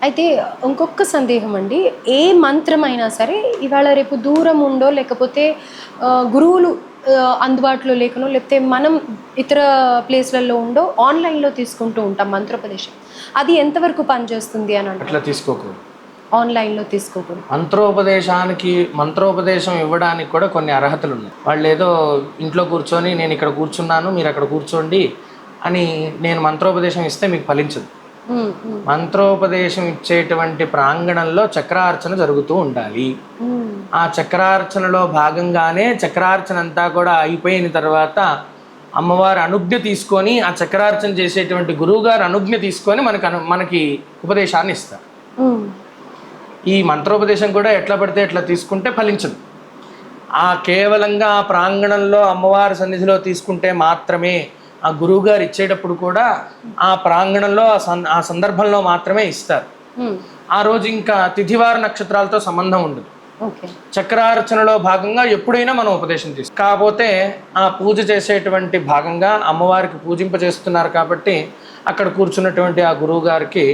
అయితే ఇంకొక సందేహం అండి, ఏ మంత్రమైనా సరే ఇవాళ రేపు దూరం ఉండో లేకపోతే గురువులు అందుబాటులో లేకనో లేకపోతే మనం ఇతర ప్లేస్లలో ఉండో ఆన్లైన్లో తీసుకుంటూ ఉంటాం మంత్రోపదేశం. అది ఎంతవరకు పనిచేస్తుంది అని అంటే అట్లా తీసుకోకూడదు. ఆన్లైన్లో తీసుకోకూడదు. మంత్రోపదేశం ఇవ్వడానికి కూడా కొన్ని అర్హతలు ఉన్నాయి. వాళ్ళు ఏదో ఇంట్లో కూర్చొని నేను ఇక్కడ కూర్చున్నాను మీరు అక్కడ కూర్చోండి అని నేను మంత్రోపదేశం ఇస్తే మీకు ఫలించదు. మంత్రోపదేశం ఇచ్చేటువంటి ప్రాంగణంలో చక్రార్చన జరుగుతూ ఉండాలి. ఆ చక్రార్చనలో భాగంగానే చక్రార్చన అంతా కూడా అయిపోయిన తర్వాత అమ్మవారి అనుజ్ఞ తీసుకొని ఆ చక్రార్చన చేసేటువంటి గురువు గారు అనుజ్ఞ తీసుకొని మనకి ఉపదేశాన్ని ఇస్తారు. ఈ మంత్రోపదేశం కూడా ఎట్లా పడితే ఎట్లా తీసుకుంటే ఫలించదు. ఆ కేవలంగా ఆ ప్రాంగణంలో అమ్మవారి సన్నిధిలో తీసుకుంటే మాత్రమే, ఆ గురువుగారు ఇచ్చేటప్పుడు కూడా ఆ ప్రాంగణంలో ఆ సందర్భంలో మాత్రమే ఇస్తారు. ఆ రోజు ఇంకా తిథివార నక్షత్రాలతో సంబంధం ఉండదు. చక్రార్చనలో భాగంగా ఎప్పుడైనా మనం ఉపదేశం తీస్తాం. కాకపోతే ఆ పూజ చేసేటువంటి భాగంగా అమ్మవారికి పూజింపజేస్తున్నారు కాబట్టి అక్కడ కూర్చున్నటువంటి ఆ గురువు గారికి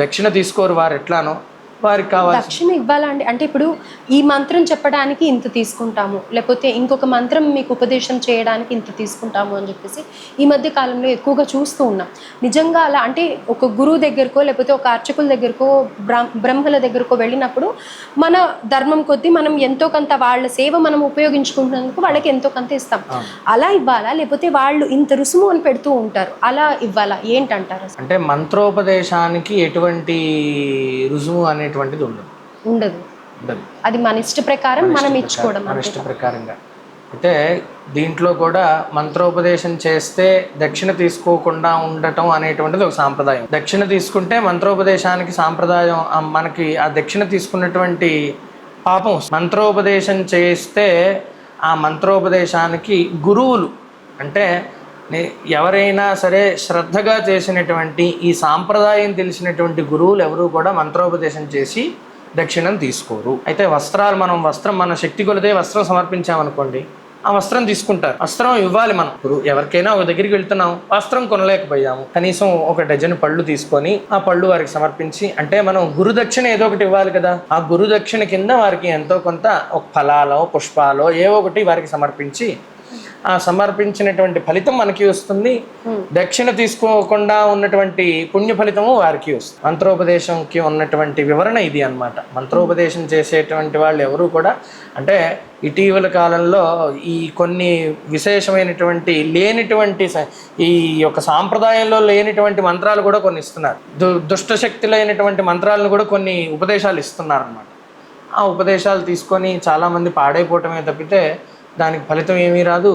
దక్షిణ తీసుకోరు. వారు ఎట్లానో వారికి కావాలి దక్షిణ ఇవ్వాలండి. అంటే ఇప్పుడు ఈ మంత్రం చెప్పడానికి ఇంత తీసుకుంటాము, లేకపోతే ఇంకొక మంత్రం మీకు ఉపదేశం చేయడానికి ఇంత తీసుకుంటాము అని చెప్పేసి ఈ మధ్య కాలంలో ఎక్కువగా చూస్తూ ఉన్నాం. నిజంగా అలా అంటే ఒక గురువు దగ్గరకో లేకపోతే ఒక అర్చకుల దగ్గరకో బ్రహ్మల దగ్గరకో వెళ్ళినప్పుడు మన ధర్మం కొద్దీ మనం ఎంతో కొంత వాళ్ళ సేవ మనం ఉపయోగించుకుంటున్నందుకు వాళ్ళకి ఎంతో కొంత ఇస్తాం. అలా ఇవ్వాలా లేకపోతే వాళ్ళు ఇంత రుసుము అని పెడుతూ ఉంటారు, అలా ఇవ్వాలా ఏంటంటారు? అంటే మంత్రోపదేశానికి ఎటువంటి రుజువు అనేటువంటిది ఉండదు. అది మన ఇష్ట ప్రకారం మనం ఇచ్చుకోవడం, మన ఇష్ట ప్రకారంగా. అయితే దీంట్లో కూడా మంత్రోపదేశం చేస్తే దక్షిణ తీసుకోకుండా ఉండటం అనేటువంటిది ఒక సాంప్రదాయం. దక్షిణ తీసుకుంటే మంత్రోపదేశానికి సాంప్రదాయం మనకి ఆ దక్షిణ తీసుకున్నటువంటి పాపం. మంత్రోపదేశం చేస్తే ఆ మంత్రోపదేశానికి గురువులు అంటే ఎవరైనా సరే శ్రద్ధగా చేసినటువంటి ఈ సాంప్రదాయం తెలిసినటువంటి గురువులు ఎవరు కూడా మంత్రోపదేశం చేసి దక్షిణం తీసుకోరు. అయితే వస్త్రం మన శక్తి కొలితే వస్త్రం సమర్పించామనుకోండి, ఆ వస్త్రం తీసుకుంటారు. వస్త్రం ఇవ్వాలి. మనం ఇప్పుడు ఎవరికైనా ఒక దగ్గరికి వెళ్తున్నాం, వస్త్రం కొనలేకపోయాము, కనీసం ఒక డజన్ పళ్ళు తీసుకొని ఆ పళ్ళు వారికి సమర్పించి, అంటే మనం గురుదక్షిణ ఏదో ఒకటి ఇవ్వాలి కదా, ఆ గురుదక్షిణ కింద వారికి ఎంతో కొంత ఒక ఫలాలో పుష్పాలో ఏవో ఒకటి వారికి సమర్పించి ఆ సమర్పించినటువంటి ఫలితం మనకి వస్తుంది. దక్షిణ తీసుకోకుండా ఉన్నటువంటి పుణ్య ఫలితము వారికి వస్తుంది. మంత్రోపదేశంకి ఉన్నటువంటి వివరణ ఇది అన్నమాట. మంత్రోపదేశం చేసేటువంటి వాళ్ళు ఎవరు కూడా అంటే ఇటీవల కాలంలో ఈ కొన్ని విశేషమైనటువంటి లేనిటువంటి ఈ యొక్క సాంప్రదాయంలో లేనిటువంటి మంత్రాలు కూడా కొన్ని ఇస్తున్నారు. దుష్టశక్తులైనటువంటి మంత్రాలను కూడా కొన్ని ఉపదేశాలు ఇస్తున్నారు అన్నమాట. ఆ ఉపదేశాలు తీసుకొని చాలామంది పాడైపోవటమే తప్పితే దానికి ఫలితం ఏమీ రాదు.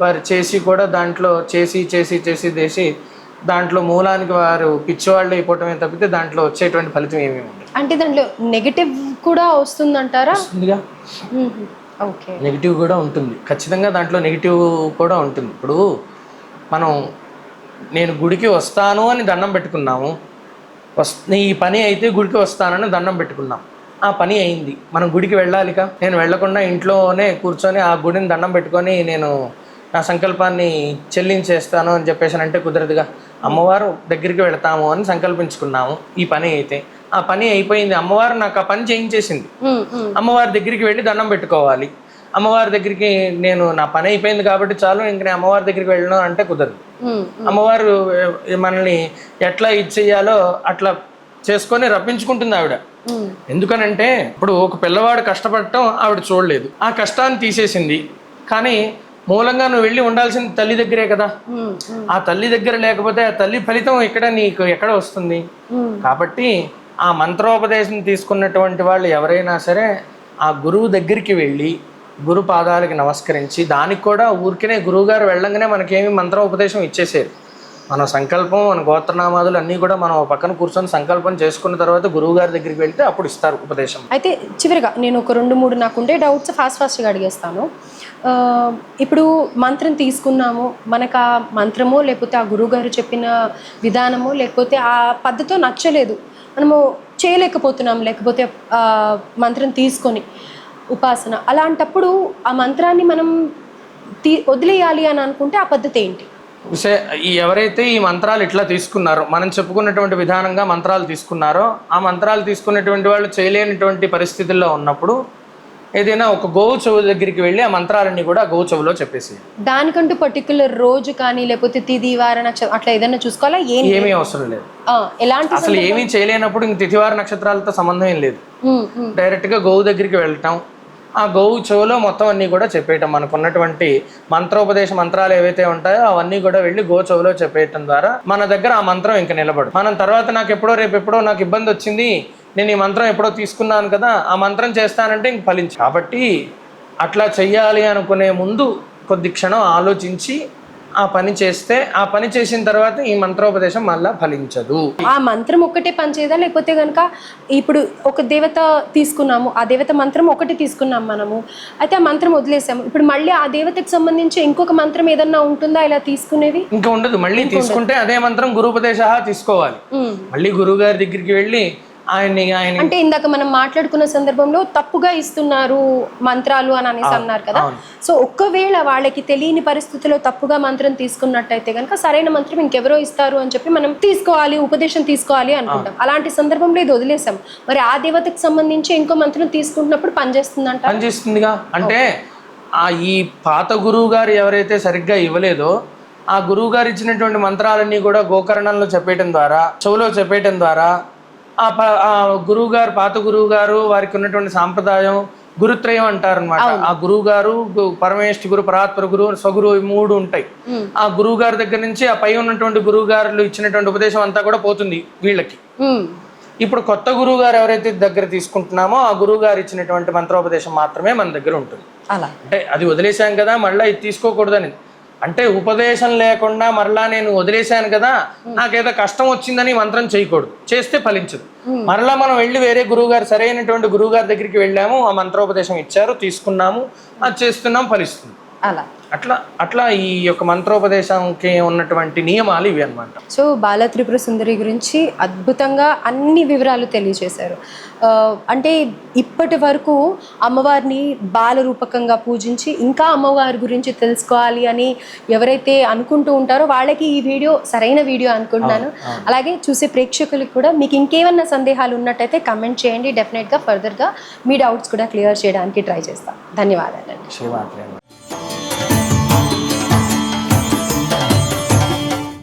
వారు చేసి కూడా దాంట్లో చేసి దాంట్లో మూలానికి వారు పిచ్చివాళ్ళు అయిపోవటమే తప్పితే దాంట్లో వచ్చేటువంటి ఫలితం ఏమీ ఉండదు. అంటే దాంట్లో నెగటివ్ కూడా వస్తుందంటారా? నెగిటివ్ కూడా ఉంటుంది ఖచ్చితంగా. దాంట్లో నెగిటివ్ కూడా ఉంటుంది. ఇప్పుడు నేను గుడికి వస్తాను అని దండం పెట్టుకున్నాము, ఈ పని అయితే గుడికి వస్తానని దండం పెట్టుకున్నాం, ఆ పని అయింది, మనం గుడికి వెళ్ళాలిక. నేను వెళ్లకుండా ఇంట్లోనే కూర్చొని ఆ గుడిని దండం పెట్టుకొని నేను నా సంకల్పాన్ని చెల్లించేస్తాను అని చెప్పేసానంటే కుదరదుగా. అమ్మవారు దగ్గరికి వెళతాము అని సంకల్పించుకున్నాము, ఈ పని అయితే ఆ పని అయిపోయింది, అమ్మవారు నాకు ఆ పని చేయించేసింది. అమ్మవారి దగ్గరికి వెళ్ళి దండం పెట్టుకోవాలి. అమ్మవారి దగ్గరికి నా పని అయిపోయింది కాబట్టి చాలు, ఇంక నేను అమ్మవారి దగ్గరికి వెళ్ళను అంటే కుదరదు. అమ్మవారు మనల్ని ఎట్లా ఇచ్చేయాలో అట్లా చేసుకొని రప్పించుకుంటుంది ఆవిడ. ఎందుకనంటే ఇప్పుడు ఒక పిల్లవాడు కష్టపడటం ఆవిడ చూడలేదు, ఆ కష్టాన్ని తీసేసింది. కానీ మూలంగా నువ్వు వెళ్ళి ఉండాల్సింది తల్లి దగ్గరే కదా. ఆ తల్లి దగ్గర లేకపోతే ఆ తల్లి ఫలితం నీకు ఎక్కడ వస్తుంది? కాబట్టి ఆ మంత్రోపదేశం తీసుకున్నటువంటి వాళ్ళు ఎవరైనా సరే ఆ గురువు దగ్గరికి వెళ్ళి గురు పాదాలకి నమస్కరించి, దానికి కూడా ఊరికనే గురువుగారు వెళ్ళంగానే మనకేమి మంత్రోపదేశం ఇచ్చేసేది. మన సంకల్పం, మన గోత్రనామాదులు అన్నీ కూడా మనం పక్కన కూర్చొని సంకల్పం చేసుకున్న తర్వాత గురువు గారి దగ్గరికి వెళ్తే అప్పుడు ఇస్తారు ఉపదేశం. అయితే చివరిగా నేను ఒక 2-3 నాకుండే డౌట్స్ ఫాస్ట్గా అడిగేస్తాను. ఇప్పుడు మంత్రం తీసుకున్నాము, మనకు ఆ మంత్రమో లేకపోతే ఆ గురువుగారు చెప్పిన విధానమో లేకపోతే ఆ పద్ధతో నచ్చలేదు, మనము చేయలేకపోతున్నాం, లేకపోతే మంత్రం తీసుకొని ఉపాసన, అలాంటప్పుడు ఆ మంత్రాన్ని మనం వదిలేయాలి అని అనుకుంటే ఆ పద్ధతి ఏంటి? ఎవరైతే ఈ మంత్రాలు ఇట్లా తీసుకున్నారో, మనం చెప్పుకున్నటువంటి విధానంగా మంత్రాలు తీసుకున్నారో, ఆ మంత్రాలు తీసుకున్నటువంటి వాళ్ళు చేయలేనటువంటి పరిస్థితుల్లో ఉన్నప్పుడు ఏదైనా ఒక గోవు చెవు దగ్గరికి వెళ్ళి ఆ మంత్రాలన్నీ కూడా గోవు చెవులో చెప్పేసి, దానికంటూ పర్టికులర్ రోజు కానీ లేకపోతే తిథి వార నక్షత్రం అట్లా ఏదైనా చూసుకోవాలా? ఏమీ అవసరం లేదు. ఎలాంటి అసలు ఏమీ చేయలేనప్పుడు ఇంక తిథివార నక్షత్రాలతో సంబంధం ఏం లేదు. డైరెక్ట్ గా గోవు దగ్గరికి వెళ్ళటం, ఆ గోవు చెవులో మొత్తం అన్నీ కూడా చెప్పేయటం. మనకు ఉన్నటువంటి మంత్రోపదేశ మంత్రాలు ఏవైతే ఉంటాయో అవన్నీ కూడా వెళ్ళి గో చెవులో చెప్పేయటం ద్వారా మన దగ్గర ఆ మంత్రం ఇంకా నిలబడు. మనం తర్వాత నాకు ఎప్పుడో రేపు ఎప్పుడో నాకు ఇబ్బంది వచ్చింది, నేను ఈ మంత్రం ఎప్పుడో తీసుకున్నాను కదా, ఆ మంత్రం చేస్తానంటే ఇంక ఫలించు. కాబట్టి అట్లా చెయ్యాలి అనుకునే ముందు కొద్ది క్షణం ఆలోచించి ఆ పని చేస్తే, ఆ పని చేసిన తర్వాత ఈ మంత్రోపదేశం మళ్ళా ఫలించదు. ఆ మంత్రం ఒక్కటే పని చేయదా? లేకపోతే కనుక ఇప్పుడు ఒక దేవత తీసుకున్నాము, ఆ దేవత మంత్రం ఒకటి తీసుకున్నాం మనము, అయితే ఆ మంత్రం వదిలేసాము, ఇప్పుడు మళ్ళీ ఆ దేవతకి సంబంధించి ఇంకొక మంత్రం ఏదన్నా ఉంటుందా ఇలా తీసుకునేది? ఇంకా ఉండదు. మళ్ళీ తీసుకుంటే అదే మంత్రం గురుపదేశ తీసుకోవాలి. మళ్ళీ గురువు గారి దగ్గరికి వెళ్ళి ఆయన అంటే ఇందాక మనం మాట్లాడుకున్న సందర్భంలో తప్పుగా ఇస్తున్నారు మంత్రాలు అని అనేసి అన్నారు కదా, సో ఒక్కవేళ వాళ్ళకి తెలియని పరిస్థితిలో తప్పుగా మంత్రం తీసుకున్నట్టయితే కనుక సరైన మంత్రం ఇంకెవరో ఇస్తారు అని చెప్పి మనం తీసుకోవాలి, ఉపదేశం తీసుకోవాలి అనుకుంటాం. అలాంటి సందర్భంలో ఇది వదిలేసాం, మరి ఆ దేవతకు సంబంధించి ఇంకో మంత్రం తీసుకుంటున్నప్పుడు పనిచేస్తుందంట? పనిచేస్తుందిగా. అంటే ఈ పాత గురువు గారు ఎవరైతే సరిగ్గా ఇవ్వలేదో ఆ గురువు గారు ఇచ్చినటువంటి మంత్రాలన్నీ కూడా గోకర్ణంలో చెప్పేయటం ద్వారా, చెవులో చెప్పేయటం ద్వారా ఆ గురువు గారు, పాత గురువు గారు వారికి ఉన్నటువంటి సాంప్రదాయం గురుత్రయం అంటారు అనమాట. ఆ గురువు గారు పరమేష్ఠి గురు, పరాత్పర గురు, స్వగురు, ఈ మూడు ఉంటాయి. ఆ గురువు గారి దగ్గర నుంచి ఆ పై ఉన్నటువంటి గురువు గారు ఇచ్చినటువంటి ఉపదేశం అంతా కూడా పోతుంది వీళ్ళకి. ఇప్పుడు కొత్త గురువు గారు ఎవరైతే దగ్గర తీసుకుంటున్నామో ఆ గురువు గారు ఇచ్చినటువంటి మంత్రోపదేశం మాత్రమే మన దగ్గర ఉంటుంది. అలా అంటే అది వదిలేసాం కదా మళ్ళీ ఇది తీసుకోకూడదని, అంటే ఉపదేశం లేకుండా మరలా నేను వదిలేశాను కదా, నాకేదో కష్టం వచ్చిందని మంత్రం చేయకూడదు, చేస్తే ఫలించదు. మరలా మనం వెళ్ళి వేరే గురువు గారు, సరైనటువంటి గురువు గారి దగ్గరికి వెళ్ళాము, ఆ మంత్రోపదేశం ఇచ్చారు, తీసుకున్నాము, అది చేస్తున్నాం, ఫలిస్తుంది. అలా అట్లా ఈ యొక్క మంత్రోపదేశంకి ఉన్నటువంటి నియమాలు ఇవి అన్నమాట. సో బాల త్రిపుర సుందరి గురించి అద్భుతంగా అన్ని వివరాలు తెలియజేశారు. అంటే ఇప్పటి వరకు అమ్మవారిని బాల రూపకంగా పూజించి ఇంకా అమ్మవారి గురించి తెలుసుకోవాలి అని ఎవరైతే అనుకుంటూ ఉంటారో వాళ్ళకి ఈ వీడియో సరైన వీడియో అనుకుంటున్నాను. అలాగే చూసే ప్రేక్షకులకు కూడా మీకు ఇంకేమన్నా సందేహాలు ఉన్నట్టయితే కమెంట్ చేయండి, డెఫినెట్గా ఫర్దర్గా మీ డౌట్స్ కూడా క్లియర్ చేయడానికి ట్రై చేస్తాం. ధన్యవాదాలండి.